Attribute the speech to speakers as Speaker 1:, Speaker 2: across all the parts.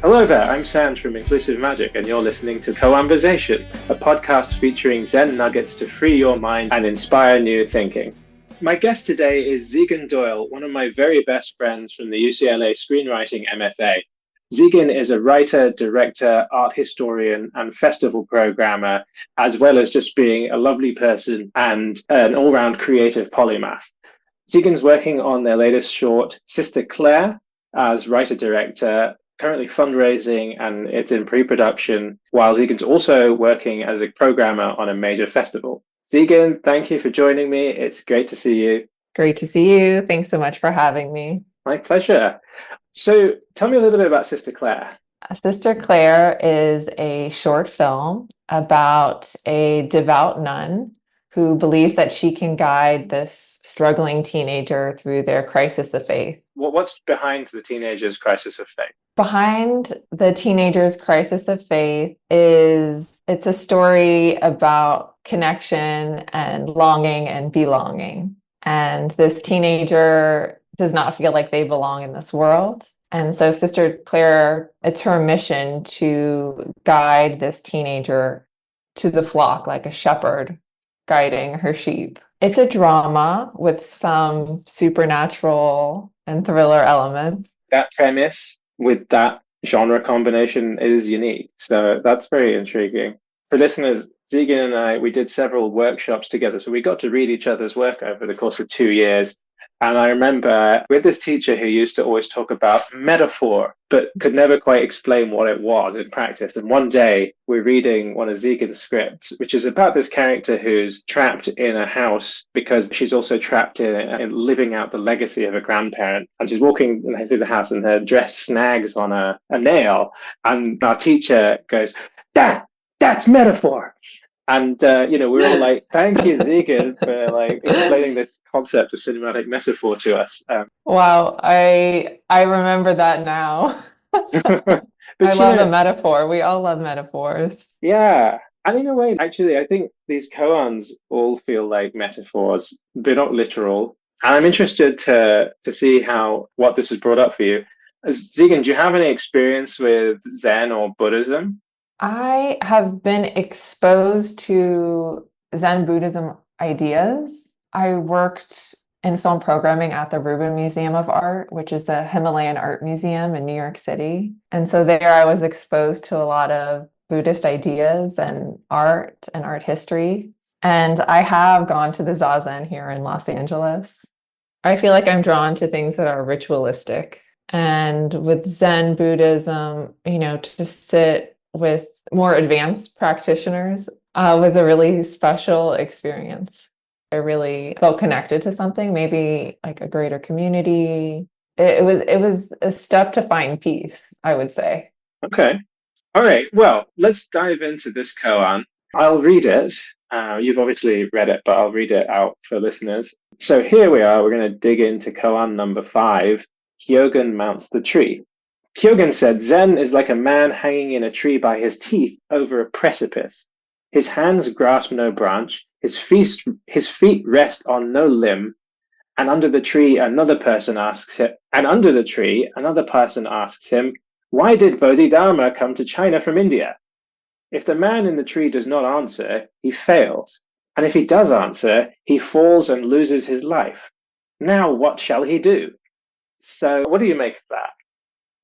Speaker 1: Hello there, I'm Sans from Inclusive Magic, and you're listening to Koanversation, a podcast featuring Zen nuggets to free your mind and inspire new thinking. My guest today is Zegan Doyle, one of my very best friends from the UCLA Screenwriting MFA. Zegan is a writer, director, art historian, and festival programmer, as well as just being a lovely person and an all-round creative polymath. Zegan's working on their latest short, Sister Claire, as writer-director, currently fundraising, and it's in pre-production, while Zegan's also working as a programmer on a major festival. Zegan, thank you for joining me. It's great to see you.
Speaker 2: Great to see you. Thanks so much for having me.
Speaker 1: My pleasure. So tell me a little bit about Sister Claire.
Speaker 2: Sister Claire is a short film about a devout nun who believes that she can guide this struggling teenager through their crisis of faith.
Speaker 1: What's behind the teenager's crisis of faith?
Speaker 2: Behind the teenager's crisis of faith it's a story about connection and longing and belonging. And this teenager does not feel like they belong in this world. And so Sister Claire, it's her mission to guide this teenager to the flock like a shepherd guiding her sheep. It's a drama with some supernatural and thriller elements.
Speaker 1: That premise with that genre combination is unique. So that's very intriguing. For listeners, Zegan and I, we did several workshops together. So we got to read each other's work over the course of 2 years. And I remember with this teacher who used to always talk about metaphor, but could never quite explain what it was in practice. And one day we're reading one of Zegan's scripts, which is about this character who's trapped in a house because she's also trapped in living out the legacy of a grandparent. And she's walking through the house and her dress snags on a nail. And our teacher goes, that's metaphor. And, we're all like, thank you, Zegan, for explaining this concept of cinematic metaphor to us.
Speaker 2: Wow, I remember that now. I love a metaphor. We all love metaphors.
Speaker 1: Yeah. And in a way, actually, I think these koans all feel like metaphors. They're not literal. And I'm interested to see what this has brought up for you. Zegan, do you have any experience with Zen or Buddhism?
Speaker 2: I have been exposed to Zen Buddhism ideas. I worked in film programming at the Rubin Museum of Art, which is a Himalayan art museum in New York City. And so there I was exposed to a lot of Buddhist ideas and art history. And I have gone to the Zazen here in Los Angeles. I feel like I'm drawn to things that are ritualistic. And with Zen Buddhism, to sit with more advanced practitioners was a really special experience. I really felt connected to something, maybe like a greater community. It was a step to find peace, I would say.
Speaker 1: Okay. All right. Well, let's dive into this koan. I'll read it. You've obviously read it, but I'll read it out for listeners. So here we are. We're going to dig into koan number 5. Kyogen mounts the tree. Kyogen said, Zen is like a man hanging in a tree by his teeth over a precipice. His hands grasp no branch, his feet rest on no limb, and under the tree another person asks him, why did Bodhidharma come to China from India? If the man in the tree does not answer, he fails, and if he does answer, he falls and loses his life. Now what shall he do? So what do you make of that?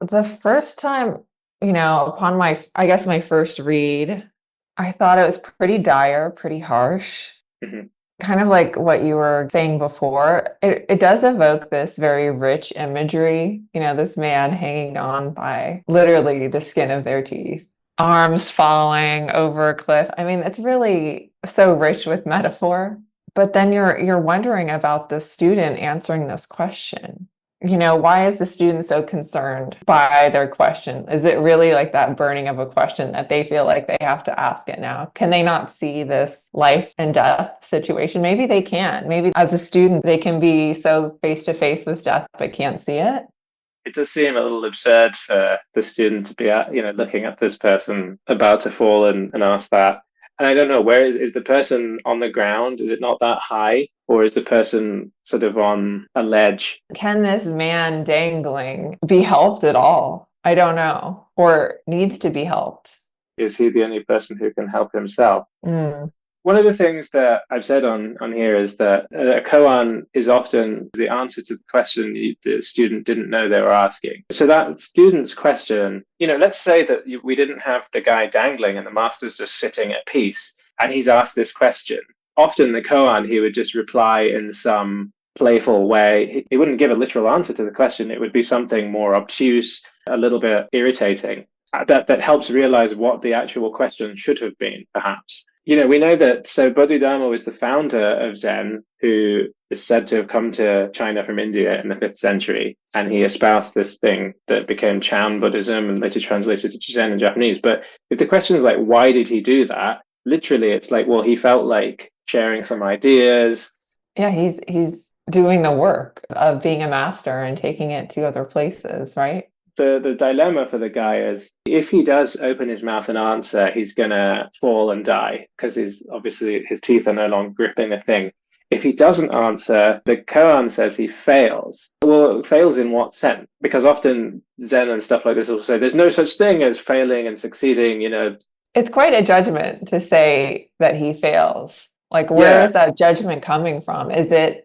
Speaker 2: The first time, upon my first read, I thought it was pretty dire, pretty harsh.
Speaker 1: Mm-hmm.
Speaker 2: Kind of like what you were saying before. It does evoke this very rich imagery, this man hanging on by literally the skin of their teeth, arms falling over a cliff. I mean, it's really so rich with metaphor. But then you're wondering about the student answering this question. Why is the student so concerned by their question? Is it really like that burning of a question that they feel like they have to ask it now? Can they not see this life and death situation? Maybe they can. Maybe as a student, they can be so face to face with death, but can't see it.
Speaker 1: It does seem a little absurd for the student to be looking at this person about to fall and ask that. And I don't know, where is the person on the ground? Is it not that high? Or is the person sort of on a ledge?
Speaker 2: Can this man dangling be helped at all? I don't know, or needs to be helped.
Speaker 1: Is he the only person who can help himself?
Speaker 2: Mm.
Speaker 1: One of the things that I've said on here is that a koan is often the answer to the question the student didn't know they were asking. So that student's question, let's say that we didn't have the guy dangling and the master's just sitting at peace and he's asked this question. Often the koan, he would just reply in some playful way. He wouldn't give a literal answer to the question. It would be something more obtuse, a little bit irritating, that helps realize what the actual question should have been, perhaps. We know that, so Bodhidharma was the founder of Zen, who is said to have come to China from India in the 5th century, and he espoused this thing that became Chan Buddhism and later translated to Zen in Japanese. But if the question is like, why did he do that? Literally, it's like, well, he felt like sharing some ideas.
Speaker 2: Yeah, he's doing the work of being a master and taking it to other places, right?
Speaker 1: The dilemma for the guy is if he does open his mouth and answer, he's gonna fall and die because obviously his teeth are no longer gripping the thing. If he doesn't answer, the koan says he fails. Well, fails in what sense? Because often Zen and stuff like this will say there's no such thing as failing and succeeding.
Speaker 2: It's quite a judgment to say that he fails. Like, where is that judgment coming from? Is it,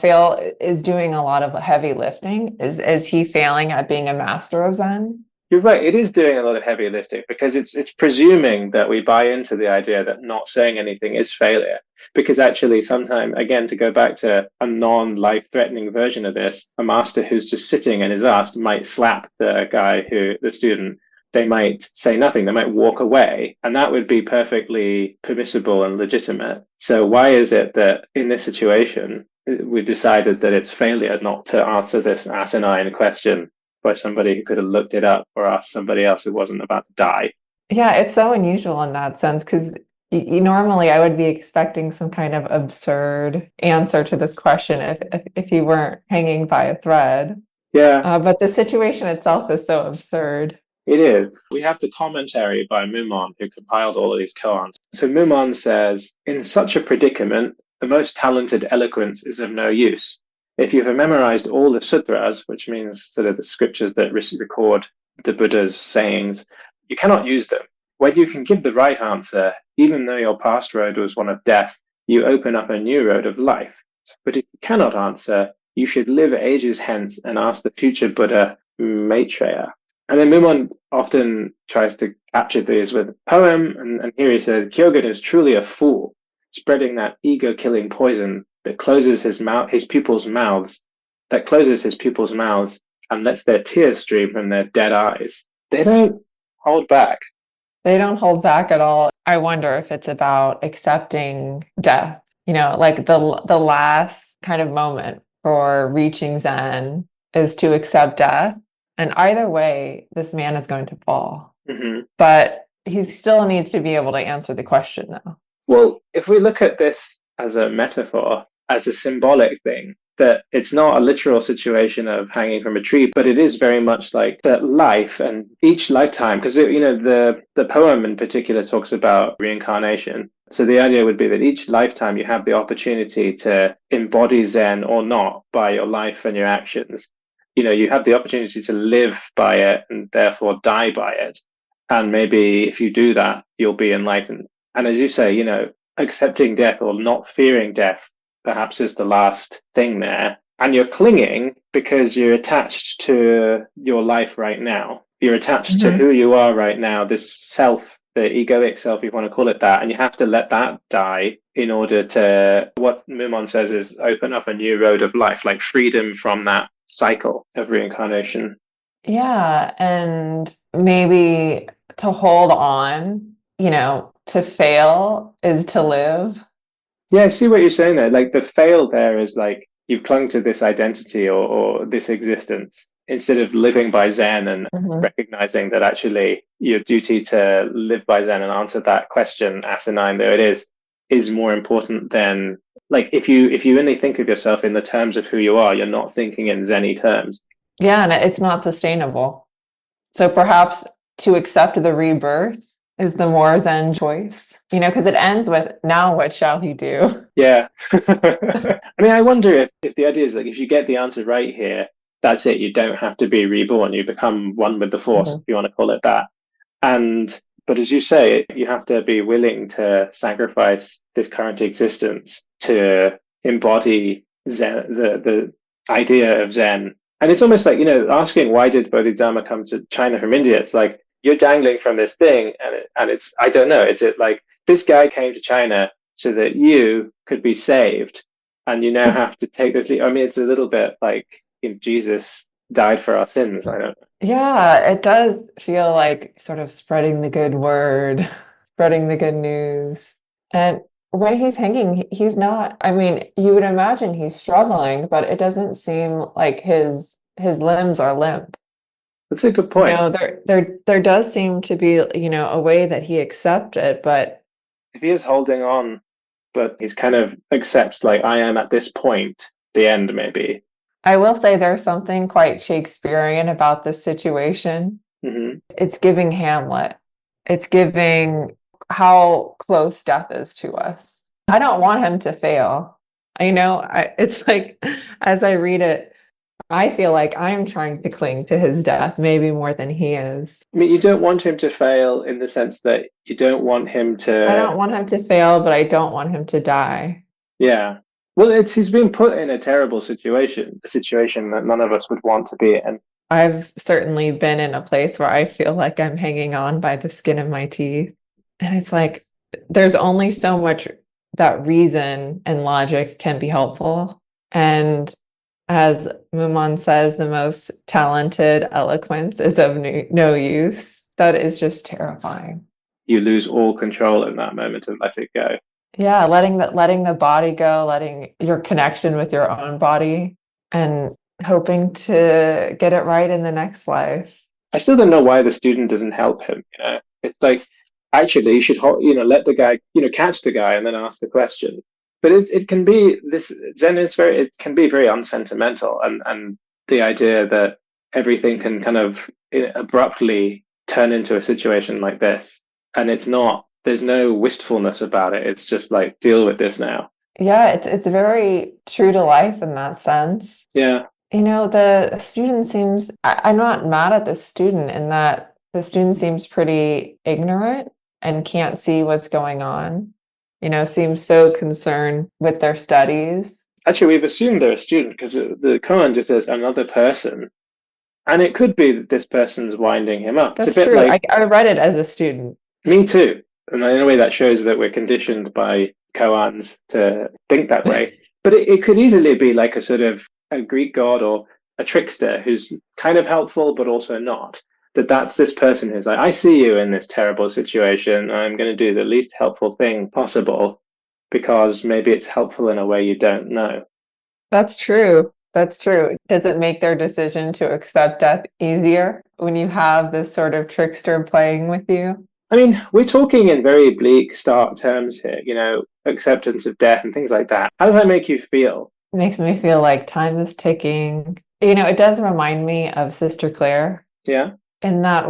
Speaker 2: fail is doing a lot of heavy lifting? Is he failing at being a master of Zen?
Speaker 1: You're right. It is doing a lot of heavy lifting because it's presuming that we buy into the idea that not saying anything is failure. Because actually, sometimes, again, to go back to a non-life-threatening version of this, a master who's just sitting and is asked might slap the student. They might say nothing. They might walk away, and that would be perfectly permissible and legitimate. So why is it that in this situation we decided that it's failure not to answer this asinine question by somebody who could have looked it up or asked somebody else who wasn't about to die?
Speaker 2: Yeah, it's so unusual in that sense because normally I would be expecting some kind of absurd answer to this question if you weren't hanging by a thread.
Speaker 1: Yeah.
Speaker 2: But the situation itself is so absurd.
Speaker 1: It is. We have the commentary by Mumon, who compiled all of these koans. So Mumon says, in such a predicament, the most talented eloquence is of no use. If you've memorized all the sutras, which means sort of the scriptures that record the Buddha's sayings, you cannot use them. When you can give the right answer, even though your past road was one of death, you open up a new road of life. But if you cannot answer, you should live ages hence and ask the future Buddha, Maitreya. And then Mumon often tries to capture these with a poem, and here he says, Kyogen is truly a fool, spreading that ego-killing poison that closes his pupils' mouths, and lets their tears stream from their dead eyes. They don't hold back.
Speaker 2: They don't hold back at all. I wonder if it's about accepting death, like the last kind of moment for reaching Zen is to accept death. And either way, this man is going to fall.
Speaker 1: Mm-hmm.
Speaker 2: But he still needs to be able to answer the question, though.
Speaker 1: Well, if we look at this as a metaphor, as a symbolic thing, that it's not a literal situation of hanging from a tree, but it is very much like that life and each lifetime, because the poem in particular talks about reincarnation. So the idea would be that each lifetime you have the opportunity to embody Zen or not by your life and your actions. You have the opportunity to live by it and therefore die by it. And maybe if you do that, you'll be enlightened. And as you say, accepting death or not fearing death perhaps is the last thing there. And you're clinging because you're attached to your life right now. You're attached to who you are right now, this self, the egoic self, if you want to call it that. And you have to let that die in order to, what Mumon says is open up a new road of life, like freedom from that cycle of reincarnation.
Speaker 2: Yeah, and maybe to hold on, to fail is to live.
Speaker 1: Yeah, I see what you're saying there. Like the fail there is like you've clung to this identity or this existence instead of living by Zen and recognizing that actually your duty to live by Zen and answer that question, asinine though it is more important than, like, if you only think of yourself in the terms of who you are, you're not thinking in Zen-y terms.
Speaker 2: Yeah, and it's not sustainable. So perhaps to accept the rebirth is the more Zen choice, because it ends with, now what shall he do?
Speaker 1: Yeah. I mean, I wonder if the idea is like, if you get the answer right here, that's it. You don't have to be reborn. You become one with the force, if you want to call it that. But as you say, you have to be willing to sacrifice this current existence to embody Zen, the idea of Zen. And it's almost like, asking why did Bodhidharma come to China from India? It's like you're dangling from this thing, and it's, I don't know, is it like this guy came to China so that you could be saved, and you now have to take this leap? I mean, it's a little bit like if Jesus died for our sins. I don't know.
Speaker 2: Yeah, it does feel like sort of spreading the good word, spreading the good news. And when he's hanging, he's not, I mean, you would imagine he's struggling, but it doesn't seem like his limbs are limp.
Speaker 1: That's a good point.
Speaker 2: There does seem to be, a way that he accepts it, but
Speaker 1: If he is holding on, but he's kind of accepts, like, I am at this point, the end, maybe.
Speaker 2: I will say there's something quite Shakespearean about this situation.
Speaker 1: Mm-hmm.
Speaker 2: It's giving Hamlet. It's giving how close death is to us. I don't want him to fail. It's like, as I read it, I feel like I'm trying to cling to his death, maybe more than he is.
Speaker 1: I mean, you don't want him to fail in the sense that you don't want him
Speaker 2: I
Speaker 1: to.
Speaker 2: don't want him to fail, but I don't want him to die.
Speaker 1: Yeah. Well, he's been put in a terrible situation, a situation that none of us would want to be in.
Speaker 2: I've certainly been in a place where I feel like I'm hanging on by the skin of my teeth. And it's like, there's only so much that reason and logic can be helpful. And as Mumon says, the most talented eloquence is of no use. That is just terrifying.
Speaker 1: You lose all control in that moment and let it go.
Speaker 2: Yeah, letting the body go, letting your connection with your own body, and hoping to get it right in the next life.
Speaker 1: I still don't know why the student doesn't help him. It's like, actually, you should, let the guy, catch the guy and then ask the question. But it can be this Zen is it can be very unsentimental, and the idea that everything can kind of abruptly turn into a situation like this, and it's not. There's no wistfulness about it. It's just like, deal with this now.
Speaker 2: Yeah, it's very true to life in that sense.
Speaker 1: Yeah.
Speaker 2: The student seems, I'm not mad at the student in that the student seems pretty ignorant and can't see what's going on, seems so concerned with their studies.
Speaker 1: Actually, we've assumed they're a student because the Koan just says another person. And it could be that this person's winding him up.
Speaker 2: That's
Speaker 1: It's a bit
Speaker 2: true.
Speaker 1: like,
Speaker 2: I read it as a student.
Speaker 1: me too. And in a way, that shows that we're conditioned by koans to think that way. But it could easily be like a sort of a Greek god or a trickster who's kind of helpful, but also not. That's this person who's like, I see you in this terrible situation. I'm going to do the least helpful thing possible because maybe it's helpful in a way you don't know.
Speaker 2: That's true. That's true. Does it make their decision to accept death easier when you have this sort of trickster playing with you?
Speaker 1: I mean, we're talking in very bleak, stark terms here, acceptance of death and things like that. How does that make you feel?
Speaker 2: It makes me feel like time is ticking. It does remind me of Sister Claire.
Speaker 1: Yeah.
Speaker 2: In that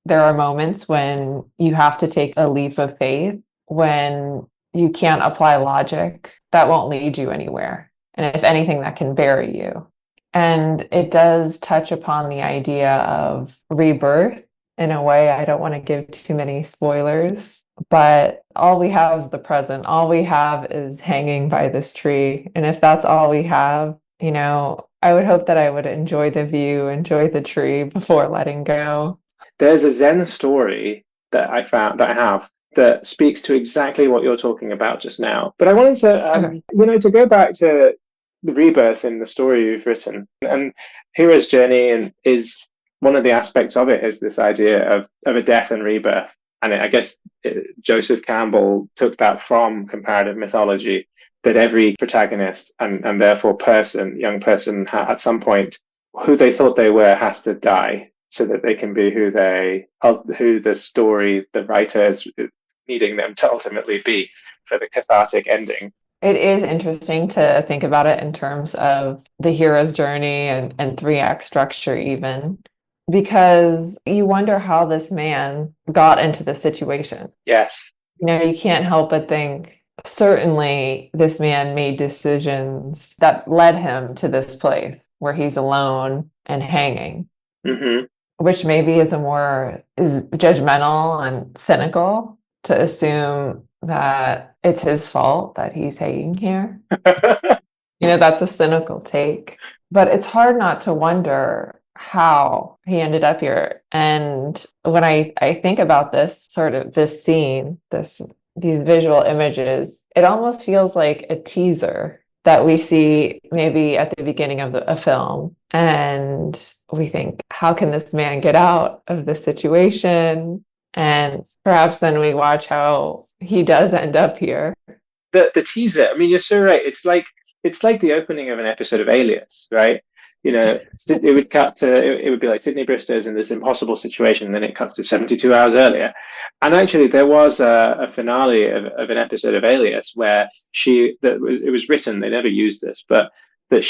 Speaker 2: there are moments when you have to take a leap of faith, when you can't apply logic, that won't lead you anywhere. And if anything, that can bury you. And it does touch upon the idea of rebirth in a way. I don't want to give too many spoilers, but all we have is the present. All we have is hanging by this tree. And if that's all we have, I would hope that I would enjoy the view, enjoy the tree before letting go.
Speaker 1: There's a Zen story that I have that speaks to exactly what you're talking about just now. But I wanted to, to go back to the rebirth in the story you've written, and hero's journey, and is one of the aspects of it is this idea of a death and rebirth. And I guess Joseph Campbell took that from comparative mythology, that every protagonist and therefore young person at some point, who they thought they were has to die so that they can be who the story, the writer is needing them to ultimately be for the cathartic ending.
Speaker 2: It is interesting to think about it in terms of the hero's journey and three-act structure even, because you wonder how this man got into the situation.
Speaker 1: Yes.
Speaker 2: You can't help but think, certainly this man made decisions that led him to this place. where he's alone and hanging,
Speaker 1: Mm-hmm.
Speaker 2: which maybe is judgmental and cynical to assume that it's his fault that he's hanging here. That's a cynical take, but it's hard not to wonder how he ended up here. And when I think about this scene, these visual images, it almost feels like a teaser that we see maybe at the beginning of a film. And we think, how can this man get out of this situation? And perhaps then we watch how he does end up here.
Speaker 1: The teaser, I mean, you're so right. It's like the opening of an episode of Alias, right? It would cut to it would be like Sydney Bristow's in this impossible situation, and then it cuts to 72 hours earlier. And actually, there was a finale of an episode of Alias where it was written. They never used this, but that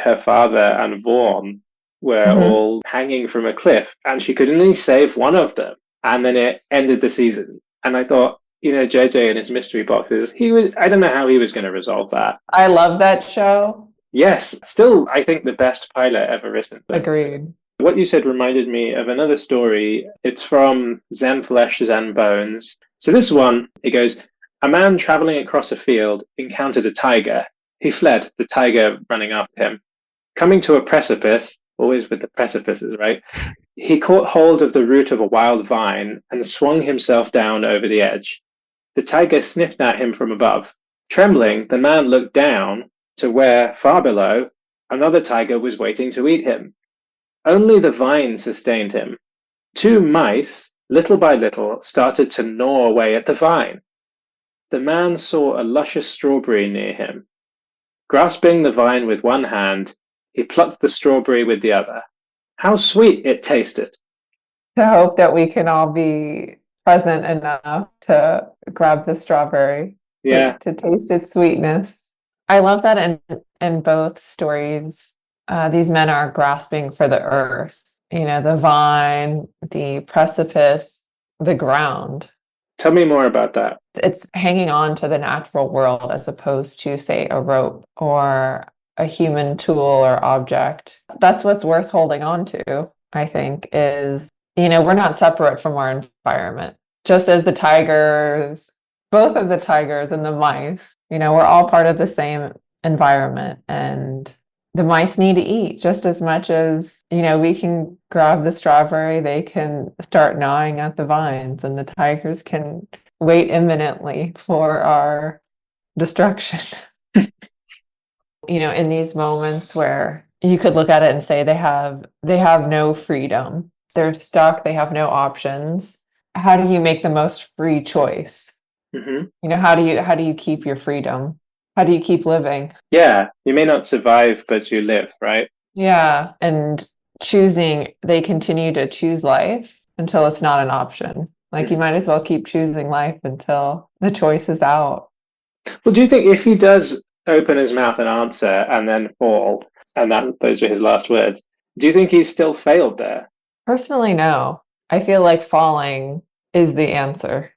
Speaker 1: her father, and Vaughn were all hanging from a cliff, and she could only save one of them, and then it ended the season. And I thought, JJ and his mystery boxes, I don't know how he was going to resolve that.
Speaker 2: I love that show.
Speaker 1: Yes, still, I think the best pilot ever written.
Speaker 2: Agreed.
Speaker 1: What you said reminded me of another story. It's from Zen Flesh, Zen Bones. So this one, it goes, a man traveling across a field encountered a tiger. He fled, the tiger running after him. Coming to a precipice, always with the precipices, right? He caught hold of the root of a wild vine and swung himself down over the edge. The tiger sniffed at him from above. Trembling, the man looked down to where, far below, another tiger was waiting to eat him. Only the vine sustained him. 2 mice, little by little, started to gnaw away at the vine. The man saw a luscious strawberry near him. Grasping the vine with one hand, he plucked the strawberry with the other. How sweet it tasted.
Speaker 2: To hope that we can all be present enough to grab the strawberry, to taste its sweetness. I love that in both stories, these men are grasping for the earth, the vine, the precipice, the ground.
Speaker 1: Tell me more about that.
Speaker 2: It's hanging on to the natural world as opposed to, say, a rope or a human tool or object. That's what's worth holding on to, I think, is, we're not separate from our environment. Just as the tigers, both of the tigers and the mice, we're all part of the same environment, and the mice need to eat just as much as, we can grab the strawberry, they can start gnawing at the vines, and the tigers can wait imminently for our destruction. In these moments where you could look at it and say they have no freedom, they're stuck, they have no options. How do you make the most free choice?
Speaker 1: Mm-hmm.
Speaker 2: How do you keep your freedom? How do you keep living?
Speaker 1: Yeah, you may not survive, but you live, right?
Speaker 2: Yeah, and they continue to choose life until it's not an option. Like, you might as well keep choosing life until the choice is out.
Speaker 1: Well, do you think if he does open his mouth and answer and then fall, and those were his last words, do you think he's still failed there?
Speaker 2: Personally, no. I feel like falling is the answer.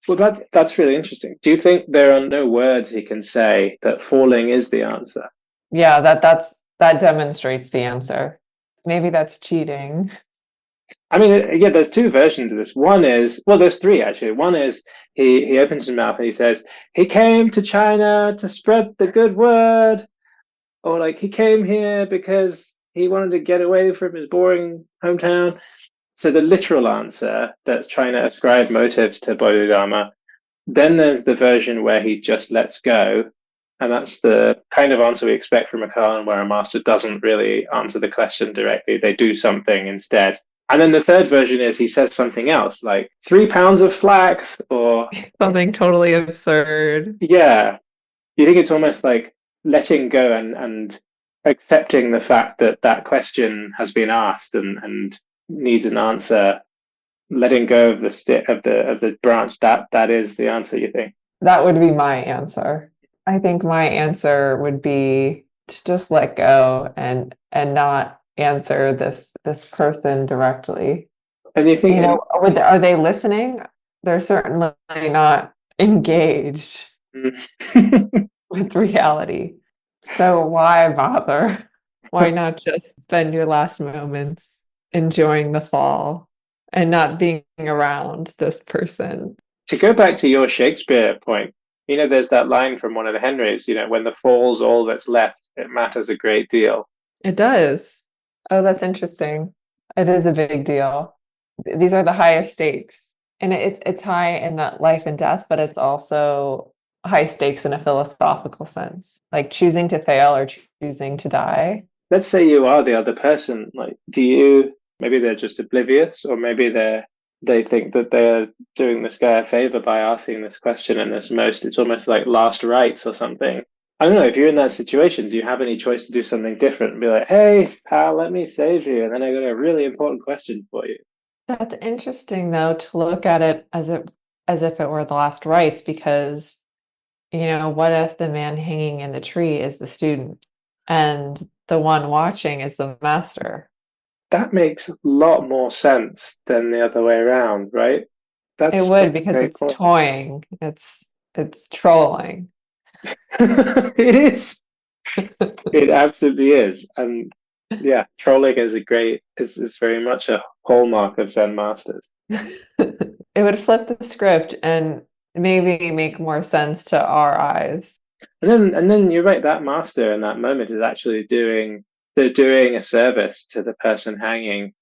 Speaker 1: Well, that's really interesting. Do you think there are no words he can say that falling is the answer?
Speaker 2: Yeah, that demonstrates the answer. Maybe that's cheating.
Speaker 1: I mean, yeah, there's 2 versions of this. One is, well, there's 3 actually. One is he opens his mouth and he says, he came to China to spread the good word. Or like, he came here because he wanted to get away from his boring hometown. So the literal answer that's trying to ascribe motives to Bodhidharma. Then there's the version where he just lets go. And that's the kind of answer we expect from a Koan, where a master doesn't really answer the question directly. They do something instead. And then the third version is he says something else, like 3 pounds of flax or
Speaker 2: something totally absurd.
Speaker 1: Yeah. You think it's almost like letting go and accepting the fact that question has been asked and needs an answer, letting go of the branch, that is the answer, you think?
Speaker 2: That would be my answer. I think my answer would be to just let go and not answer this person directly.
Speaker 1: And you think,
Speaker 2: are they listening? They're certainly not engaged with reality. So why bother? Why not just spend your last moments enjoying the fall and not being around this person?
Speaker 1: To go back to your Shakespeare point, there's that line from one of the Henrys, when the fall's all that's left, it matters a great deal.
Speaker 2: It does. Oh, that's interesting. It is a big deal. These are the highest stakes. And it's high in that life and death, but it's also high stakes in a philosophical sense, like choosing to fail or choosing to die.
Speaker 1: Let's say you are the other person. Like, maybe they're just oblivious, or maybe they think that they're doing this guy a favor by asking this question, and it's almost like last rites or something. I don't know, if you're in that situation, do you have any choice to do something different and be like, hey, pal, let me save you? And then I got a really important question for you.
Speaker 2: That's interesting, though, to look at it as if it were the last rites, because, what if the man hanging in the tree is the student and the one watching is the master?
Speaker 1: That makes a lot more sense than the other way around, right?
Speaker 2: It
Speaker 1: That's
Speaker 2: would,
Speaker 1: a
Speaker 2: because
Speaker 1: great
Speaker 2: it's
Speaker 1: point.
Speaker 2: toying, it's trolling.
Speaker 1: It is. It absolutely is. And yeah, trolling is very much a hallmark of Zen masters.
Speaker 2: It would flip the script and maybe make more sense to our eyes.
Speaker 1: And then you're right, that master in that moment is actually they're doing a service to the person hanging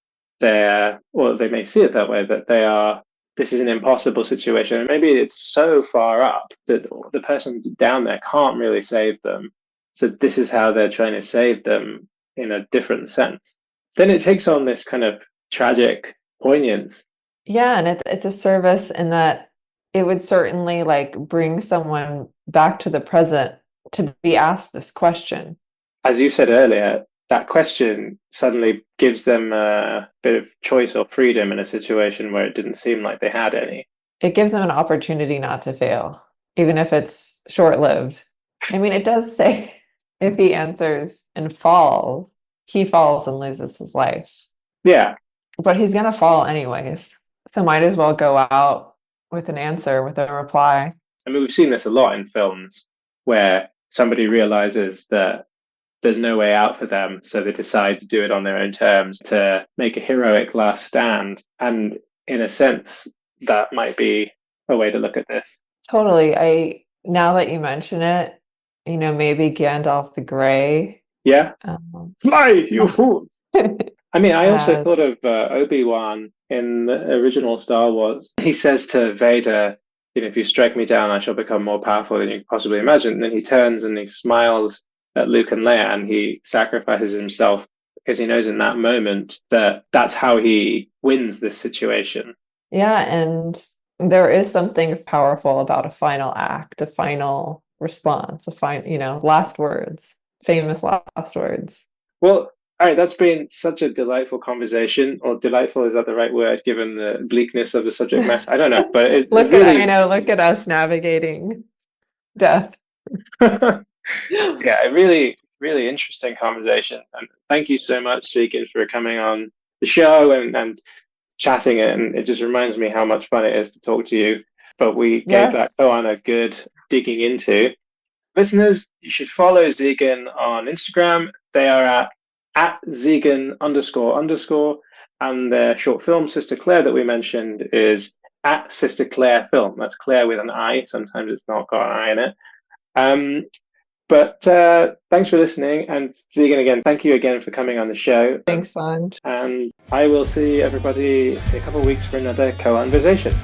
Speaker 1: there, or they may see it that way, that this is an impossible situation. And maybe it's so far up that the person down there can't really save them. So this is how they're trying to save them in a different sense. Then it takes on this kind of tragic poignance.
Speaker 2: Yeah, and it's a service in that it would certainly like bring someone back to the present to be asked this question.
Speaker 1: As you said earlier, that question suddenly gives them a bit of choice or freedom in a situation where it didn't seem like they had any.
Speaker 2: It gives them an opportunity not to fail, even if it's short-lived. I mean, it does say if he answers and falls, he falls and loses his life.
Speaker 1: Yeah.
Speaker 2: But he's gonna fall anyways. So might as well go out with an answer, with a reply.
Speaker 1: I mean, we've seen this a lot in films where somebody realizes that there's no way out for them, so they decide to do it on their own terms to make a heroic last stand. And in a sense, that might be a way to look at this.
Speaker 2: Totally. Now that you mention it, maybe Gandalf the Grey.
Speaker 1: Yeah. Fly, you fool! I mean, I also
Speaker 2: As
Speaker 1: thought of Obi-Wan in the original Star Wars. He says to Vader, if you strike me down, I shall become more powerful than you could possibly imagine. And then he turns and he smiles at Luke and Leia, and he sacrifices himself because he knows in that moment that that's how he wins this situation.
Speaker 2: Yeah, and there is something powerful about a final act, a final response, last words, famous last words.
Speaker 1: Well, all right, that's been such a delightful conversation. Or delightful, is that the right word, given the bleakness of the subject matter? I don't know, but it really,
Speaker 2: Look at us navigating death.
Speaker 1: yeah, a really, really interesting conversation. And thank you so much, Seekin, for coming on the show and chatting it. And it just reminds me how much fun it is to talk to you. But we gave that
Speaker 2: Yes.
Speaker 1: Koan a good digging into. Listeners, you should follow Zegan on Instagram. They are at Zegan__, and their short film, Sister Claire, that we mentioned, is at Sister Claire Film. That's Claire with an I. Sometimes it's not got an I in it. But thanks for listening. And Zegan, again, thank you again for coming on the show.
Speaker 2: Thanks, Sanj.
Speaker 1: And I will see everybody in a couple of weeks for another Koanversation.